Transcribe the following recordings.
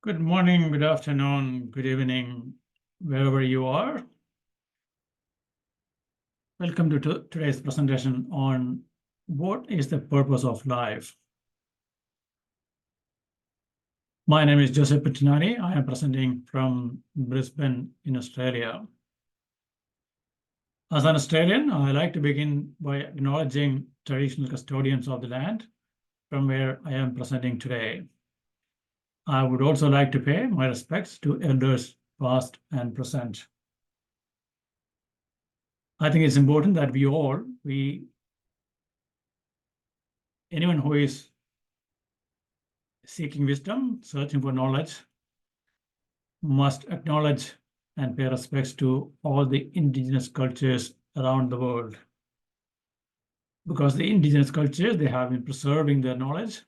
Good morning, good afternoon, good evening, wherever you are. Welcome to today's presentation on what is the purpose of life. My name is Joseph Pittinari. I am presenting from Brisbane in Australia. As an Australian, I like to begin by acknowledging traditional custodians of the land from where I am presenting today. I would also like to pay my respects to elders past and present. I think it's important that anyone who is seeking wisdom, searching for knowledge, must acknowledge and pay respects to all the indigenous cultures around the world. Because the indigenous cultures, they have been preserving their knowledge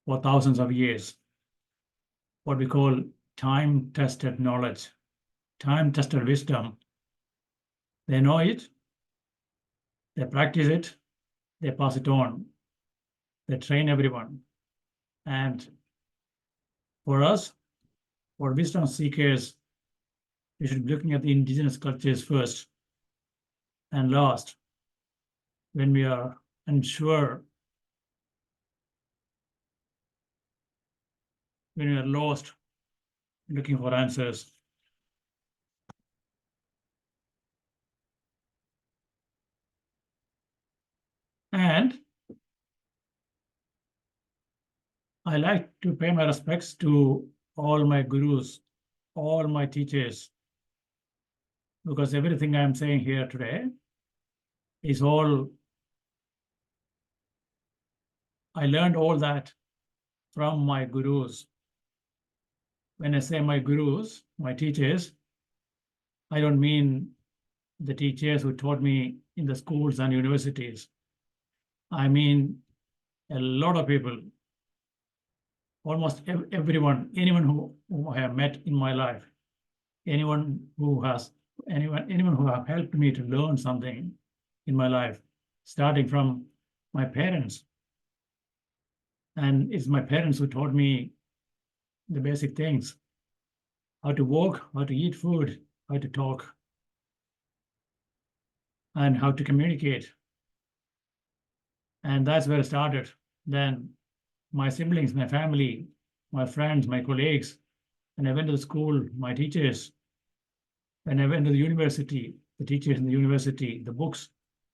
for thousands of years. What we call time-tested knowledge, time-tested wisdom. They know it, they practice it, they pass it on, they train everyone. And for us, for wisdom seekers, we should be looking at the indigenous cultures first and last when we are unsure, when we are lost looking for answers. And I like to pay my respects to all my gurus, all my teachers, because everything I'm saying here today is all, I learned all that from my gurus. When I say my gurus, my teachers, I don't mean the teachers who taught me in the schools and universities. I mean a lot of people, almost everyone, anyone who I have met in my life, anyone who have helped me to learn something in my life, starting from my parents. And it's my parents who taught me the basic things: how to walk, how to eat food, how to talk, and how to communicate. And that's where it started. Then my siblings, my family, my friends, my colleagues. When I went to the school, my teachers. When I went to the university, the teachers in the university, the books,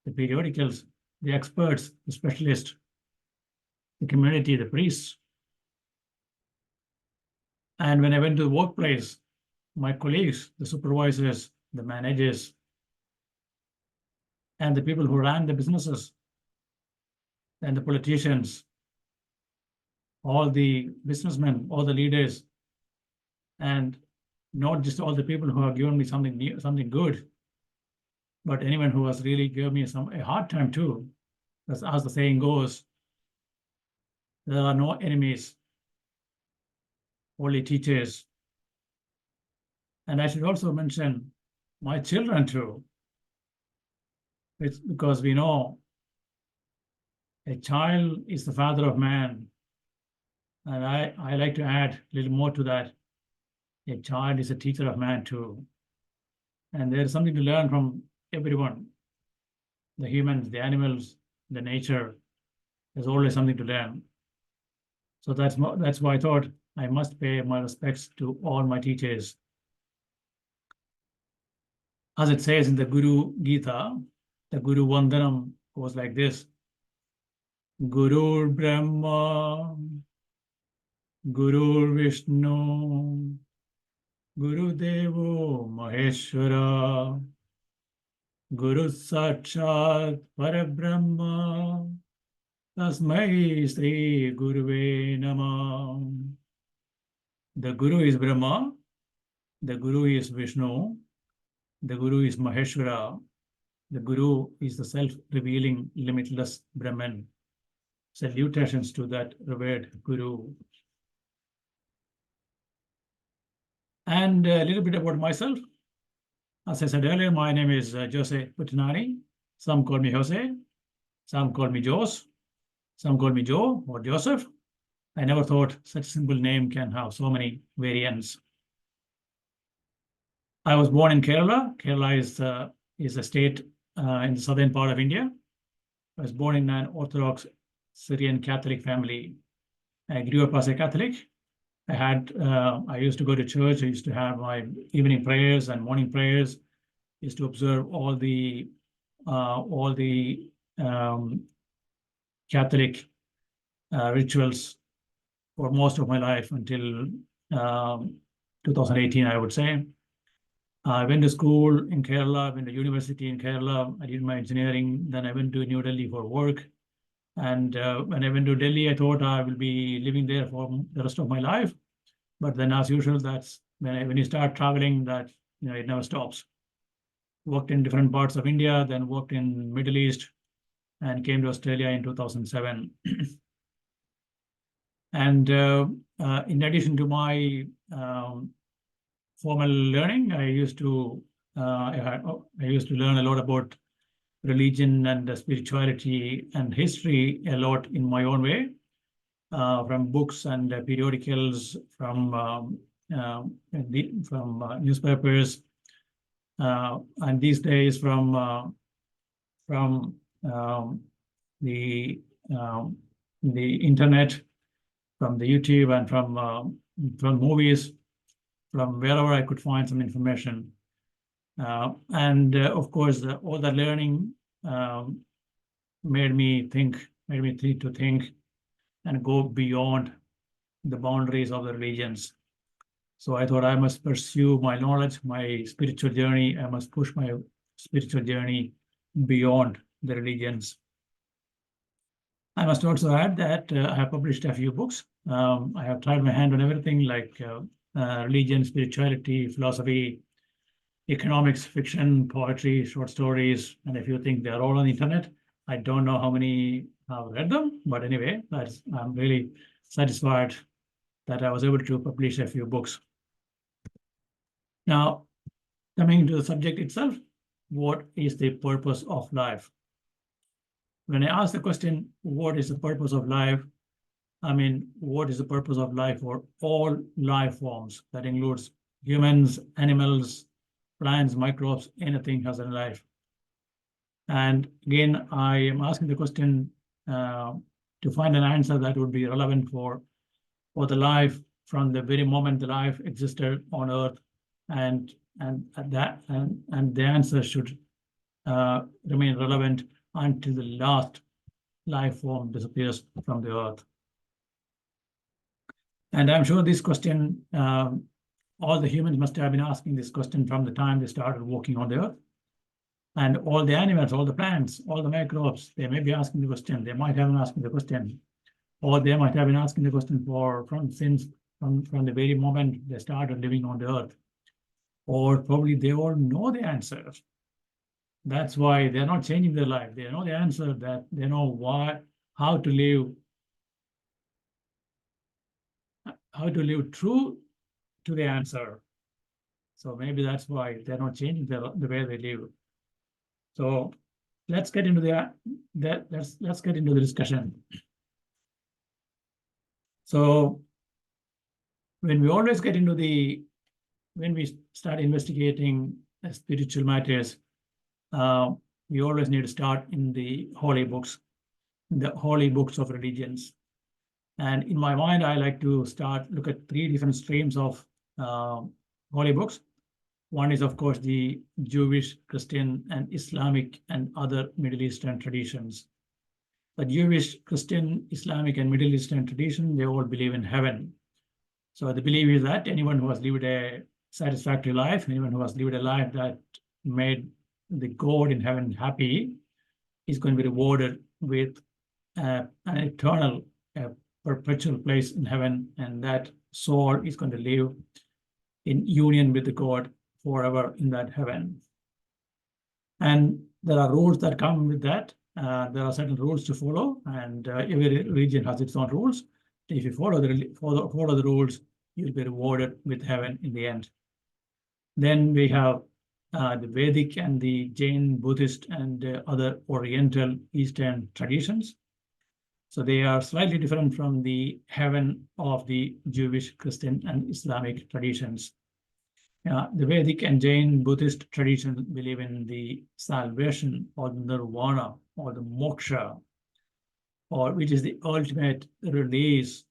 the periodicals, the experts, the specialists, the community, the priests. And when I went to the workplace, my colleagues, the supervisors, the managers, and the people who ran the businesses, and the politicians, all the businessmen, all the leaders, and not just all the people who have given me something new, something good, but anyone who has really given me a hard time too. As the saying goes, there are no enemies, only teachers. And I should also mention my children too. It's because we know a child is the father of man. And I like to add a little more to that. A child is a teacher of man too. And there's something to learn from everyone. The humans, the animals, the nature. There's always something to learn. So that's why I thought I must pay my respects to all my teachers. As it says in the Guru Gita, the Guru Vandanam goes like this: Gurur Brahma, Gurur Vishnu, Guru Devo Maheshwara, Guru Sakshat Parabrahma, Tasmai Sri Guruve Namah. The Guru is Brahma, the Guru is Vishnu, the Guru is Maheshwara, the Guru is the self-revealing, limitless Brahman. Salutations to that revered Guru. And a little bit about myself. As I said earlier, my name is Jose Putinari. Some call me Jose, some call me Jos, some call me Joe or Joseph. I never thought such a simple name can have so many variants. I was born in Kerala. Kerala is a state in the southern part of India. I was born in an Orthodox Syrian Catholic family. I grew up as a Catholic. I used to go to church. I used to have my evening prayers and morning prayers. I used to observe all the Catholic rituals for most of my life until 2018, I would say. I went to school in Kerala, went to university in Kerala. I did my engineering. Then I went to New Delhi for work. And when I went to Delhi, I thought I will be living there for the rest of my life. But then, as usual, that's when you start traveling, that it never stops. Worked in different parts of India, then worked in Middle East, and came to Australia in 2007. And in addition to my formal learning, I used to learn a lot about religion and spirituality and history a lot in my own way, from books and periodicals, from newspapers, and these days from the internet, from the YouTube, and from movies, from wherever I could find some information. And of course, all the learning made me think and go beyond the boundaries of the religions. So I thought I must pursue my knowledge, my spiritual journey. I must push my spiritual journey beyond the religions. I must also add that I have published a few books. I have tried my hand on everything like religion, spirituality, philosophy, economics, fiction, poetry, short stories, and if you think they're all on the internet, I don't know how many have read them, but anyway, I'm really satisfied that I was able to publish a few books. Now, coming to the subject itself, what is the purpose of life? When I ask the question, what is the purpose of life? I mean, what is the purpose of life for all life forms? That includes humans, animals, plants, microbes, anything has a life. And again, I am asking the question to find an answer that would be relevant for the life from the very moment the life existed on Earth, and the answer should remain relevant until the last life form disappears from the Earth. And I'm sure this question, all the humans must have been asking this question from the time they started walking on the Earth. And all the animals, all the plants, all the microbes, they may be asking the question. They might have been asking the question, or they might have been asking the question from the very moment they started living on the Earth. Or probably they all know the answer. That's why they're not changing their life. They know the answer, that they know how to live true to the answer. So maybe that's why they're not changing the way they live. So let's get into let's get into the discussion. So when we start investigating spiritual matters, we always need to start in the holy books of religions. And in my mind, I like to look at three different streams of holy books. One is, of course, the Jewish, Christian, and Islamic and other Middle Eastern traditions. The Jewish, Christian, Islamic, and Middle Eastern tradition, they all believe in heaven. So the belief is that anyone who has lived a satisfactory life, anyone who has lived a life that made the God in heaven happy, is going to be rewarded with an eternal, perpetual place in heaven, and that soul is going to live in union with the God forever in that heaven. And there are rules that come with that. There are certain rules to follow, and every religion has its own rules. If you follow the rules, you'll be rewarded with heaven in the end. Then we have the Vedic and the Jain, Buddhist, and other Oriental Eastern traditions. So they are slightly different from the heaven of the Jewish, Christian, and Islamic traditions. The Vedic and Jain Buddhist traditions believe in the salvation or the nirvana or the moksha, or which is the ultimate release,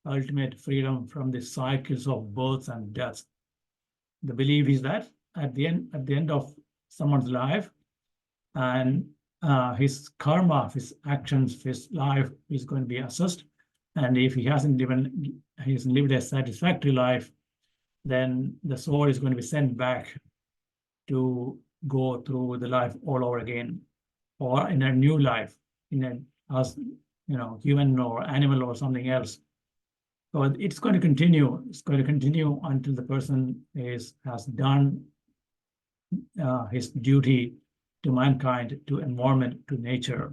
ultimate freedom from the cycles of birth and death. The belief is that at the end of someone's life, and his karma, his actions, his life is going to be assessed. And if he hasn't lived a satisfactory life, then the soul is going to be sent back to go through the life all over again, or in a new life, in a as human or animal or something else. So it's going to continue. It's going to continue until the person has done his duty to mankind, to environment, to nature.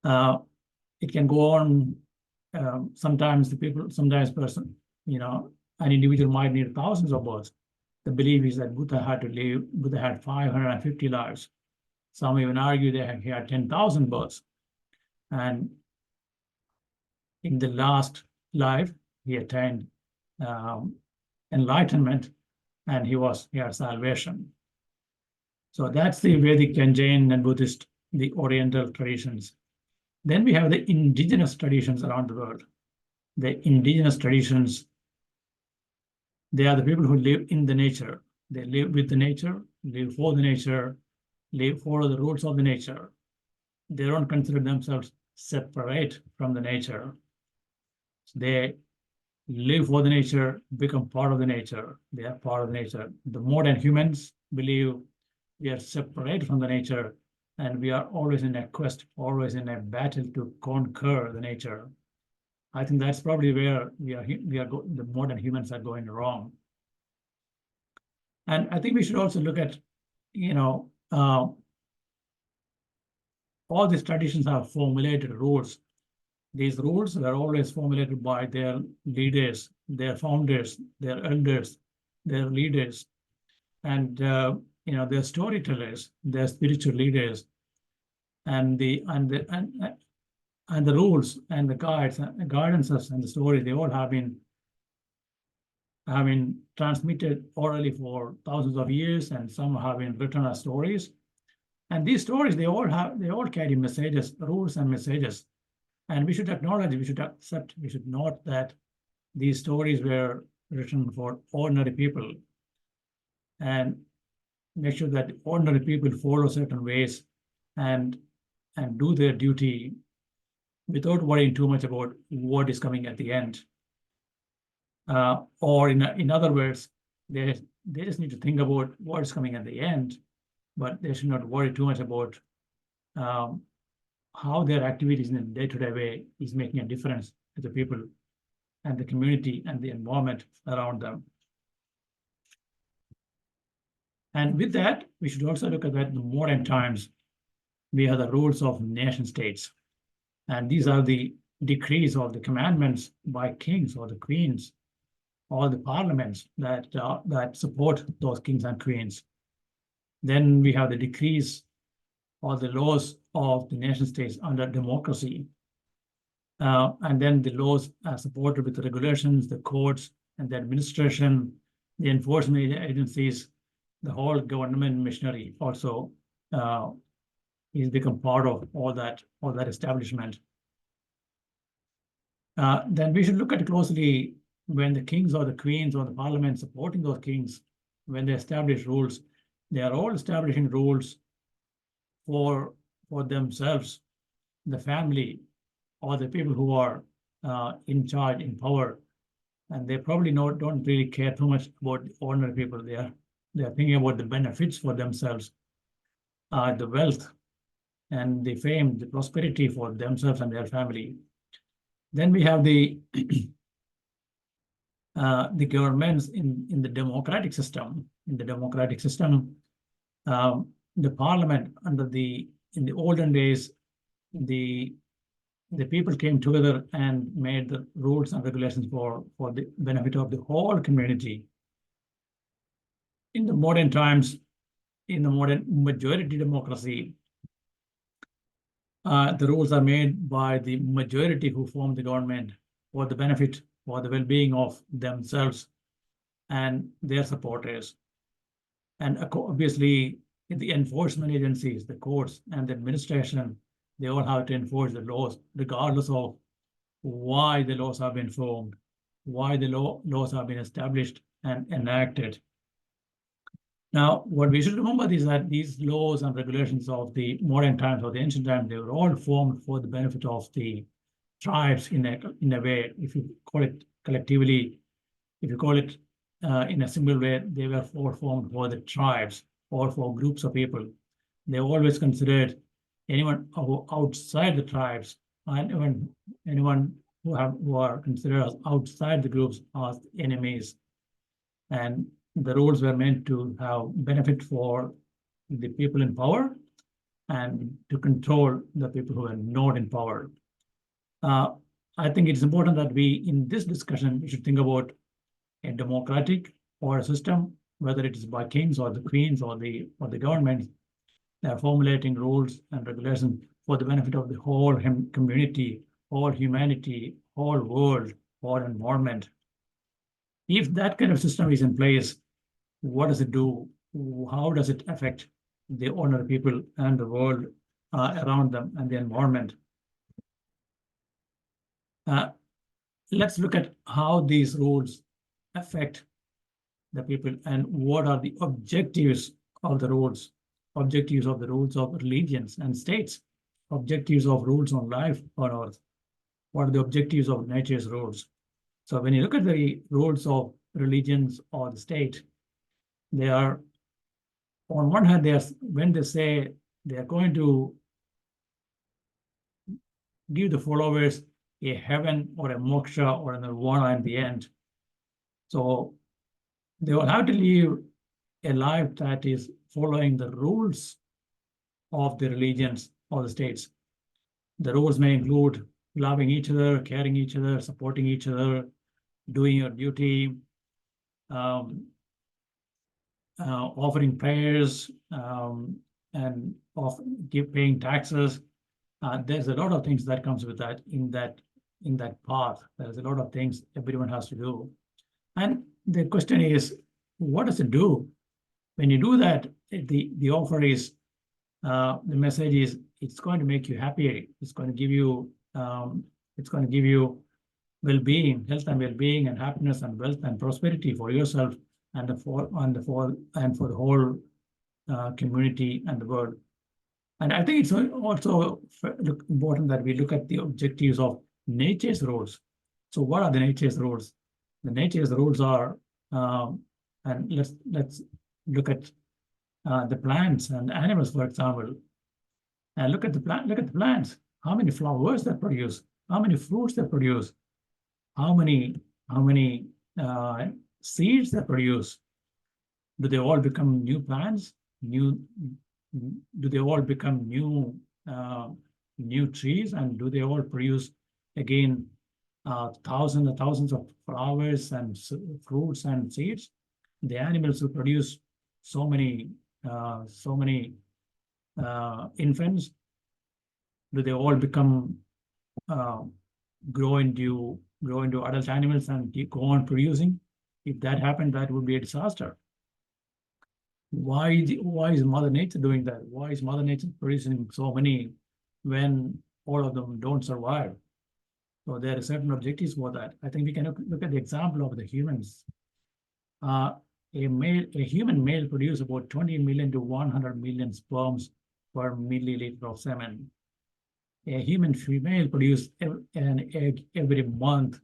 It can go on. Sometimes person, an individual might need thousands of births. The belief is that Buddha had 550 lives. Some even argue that he had 10,000 births. And in the last life, he attained enlightenment, and he had salvation. So that's the Vedic and Jain and Buddhist, the Oriental traditions. Then we have the indigenous traditions around the world. The indigenous traditions, they are the people who live in the nature. They live with the nature, live for the nature, follow the rules of the nature. They don't consider themselves separate from the nature. So they live for the nature, become part of the nature. They are part of the nature. The modern humans believe we are separate from the nature, and we are always in a quest, always in a battle to conquer the nature. I think that's probably where the modern humans are going wrong. And I think we should also look at, all these traditions have formulated rules. These rules were always formulated by their leaders, their founders, their elders, their leaders, and their storytellers, their spiritual leaders, and the rules and the guidances and the stories, they all have been transmitted orally for thousands of years, and some have been written as stories. And these stories, they all carry messages, rules and messages. And we should acknowledge, we should accept, we should note that these stories were written for ordinary people, and make sure that ordinary people follow certain ways and do their duty without worrying too much about what is coming at the end. Or in other words, they just need to think about what is coming at the end, but they should not worry too much about how their activities in a day-to-day way is making a difference to the people and the community and the environment around them. And with that, we should also look at that in the modern times. We have the rules of nation states. And these are the decrees or the commandments by kings or the queens or the parliaments that support those kings and queens. Then we have the decrees or the laws of the nation states under democracy. And then the laws are supported with the regulations, the courts, and the administration, the enforcement agencies, the whole government machinery also is become part of all that establishment. Then we should look at closely when the kings or the queens or the parliament supporting those kings, when they establish rules, they are all establishing rules for themselves, the family, or the people who are in charge, in power, and they probably don't really care too much about ordinary people. They are thinking about the benefits for themselves, the wealth and the fame, the prosperity for themselves and their family. Then we have the governments in the democratic system. In the democratic system, the parliament in the olden days, the people came together and made the rules and regulations for the benefit of the whole community. In the modern times, in the modern majority democracy, The rules are made by the majority who form the government for the benefit, for the well-being of themselves and their supporters. And obviously, the enforcement agencies, the courts and the administration, they all have to enforce the laws, regardless of why the laws have been formed, why the laws have been established and enacted. Now, what we should remember is that these laws and regulations of the modern times or the ancient times, they were all formed for the benefit of the tribes in a way. If you call it collectively, if you call it in a simple way, they were all formed for the tribes or for groups of people. They always considered anyone outside the tribes and anyone who are considered as outside the groups as enemies. And the rules were meant to have benefit for the people in power and to control the people who are not in power. I think it's important that we, in this discussion, we should think about a democratic or a system, whether it is by kings or the queens or the governments. They are formulating rules and regulations for the benefit of the whole community, whole humanity, whole world, whole environment. If that kind of system is in place, what does it do? How does it affect the ordinary people and the world around them and the environment? Let's look at how these rules affect the people and what are the objectives of the rules, objectives of the rules of religions and states, objectives of rules on life on earth. What are the objectives of nature's rules? So when you look at the rules of religions or the state, they are, on one hand, when they say they are going to give the followers a heaven or a moksha or a nirvana in the end. So they will have to live a life that is following the rules of the religions or the states. The rules may include loving each other, caring each other, supporting each other, doing your duty, offering prayers, and paying taxes. There's a lot of things that comes with that in that path. There's a lot of things everyone has to do. And the question is, what does it do? When you do that, the offer is, the message is, it's going to make you happy. It's going to give you well-being, health and well-being, and happiness and wealth and prosperity for yourself and for the whole community and the world. And I think it's also important that we look at the objectives of nature's rules. So what are the nature's rules? The nature's rules are, and let's look at the plants and animals, for example. And look at the plants. How many flowers they produce? How many fruits they produce? How many seeds they produce? Do they all become new plants? Do they all become new trees? And do they all produce again thousands and thousands of flowers and fruits and seeds? The animals will produce so many infants. Do they all become grow into adult animals and go on producing? If that happened, that would be a disaster. Why is Mother Nature doing that? Why is Mother Nature producing so many when all of them don't survive? So there are certain objectives for that. I think we can look at the example of the humans. A human male produces about 20 million to 100 million sperms per milliliter of semen. A human female produces an egg every month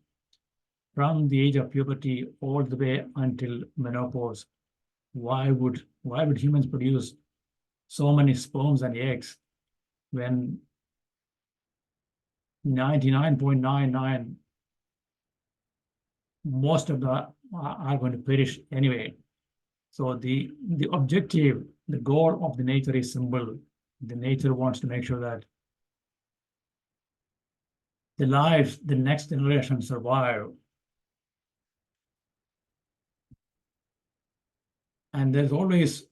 from the age of puberty all the way until menopause. Why would humans produce so many sperms and eggs when 99.99 most of the are going to perish anyway? So the objective, the goal of the nature is simple. The nature wants to make sure that the next generation survive. And there's always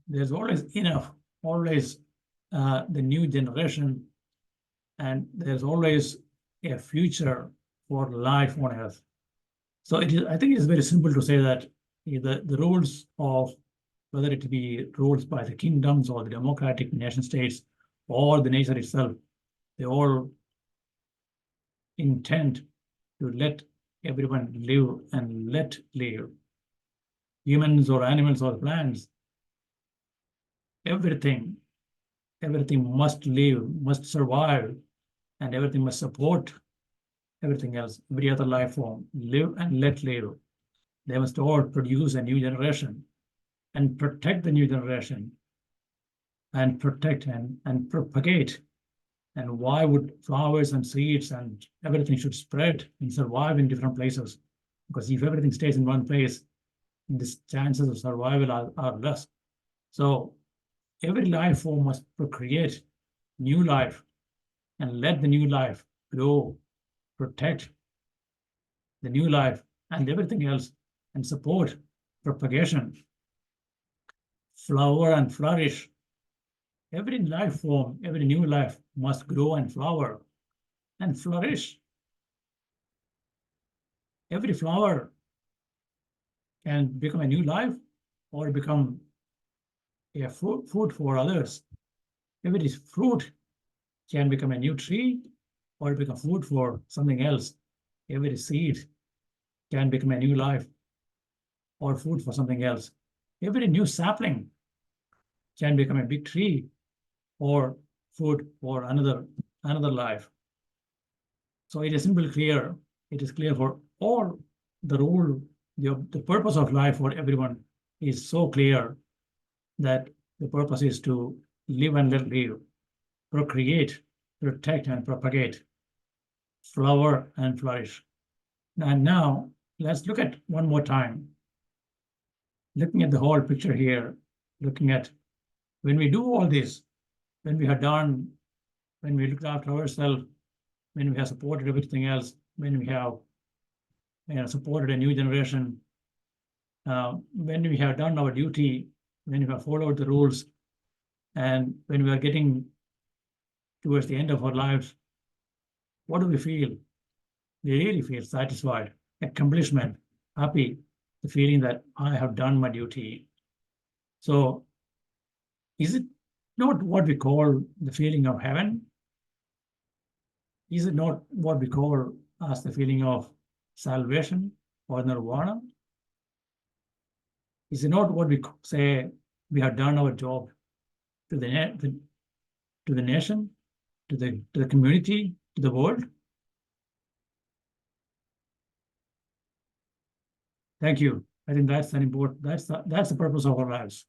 there's always enough, always the new generation, and there's always a future for life on Earth. So it is, I think it is very simple to say that the rules of whether it be rules by the kingdoms or the democratic nation states or the nature itself, they all intend to let everyone live and let live. Humans or animals or plants, everything, everything must live, must survive, and everything must support everything else, every other life form, live and let live. They must all produce a new generation and protect the new generation and protect and propagate. And why would flowers and seeds and everything should spread and survive in different places? Because if everything stays in one place, the chances of survival are less. So every life form must procreate new life and let the new life grow, protect the new life and everything else, and support propagation, flower and flourish. Every life form, every new life must grow and flower and flourish. Every flower can become a new life or become a food for others. Every fruit can become a new tree or become food for something else. Every seed can become a new life or food for something else. Every new sapling can become a big tree or food for another life. So it is simply clear. It is clear for all the rule, the purpose of life for everyone is so clear that the purpose is to live and let live, procreate, protect and propagate, flower and flourish. And now let's look at one more time, looking at the whole picture here, looking at when we do all this, when we have done, when we looked after ourselves, when we have supported everything else, when we have supported a new generation, when we have done our duty, when we have followed the rules, and when we are getting towards the end of our lives, what do we feel? We really feel satisfied, accomplishment, happy, the feeling that I have done my duty. So is it not what we call the feeling of heaven? Is it not what we call as the feeling of salvation or nirvana? Is it not what we say we have done our job to the nation, to the community, to the world? Thank you. I think that's an important, that's the purpose of our lives.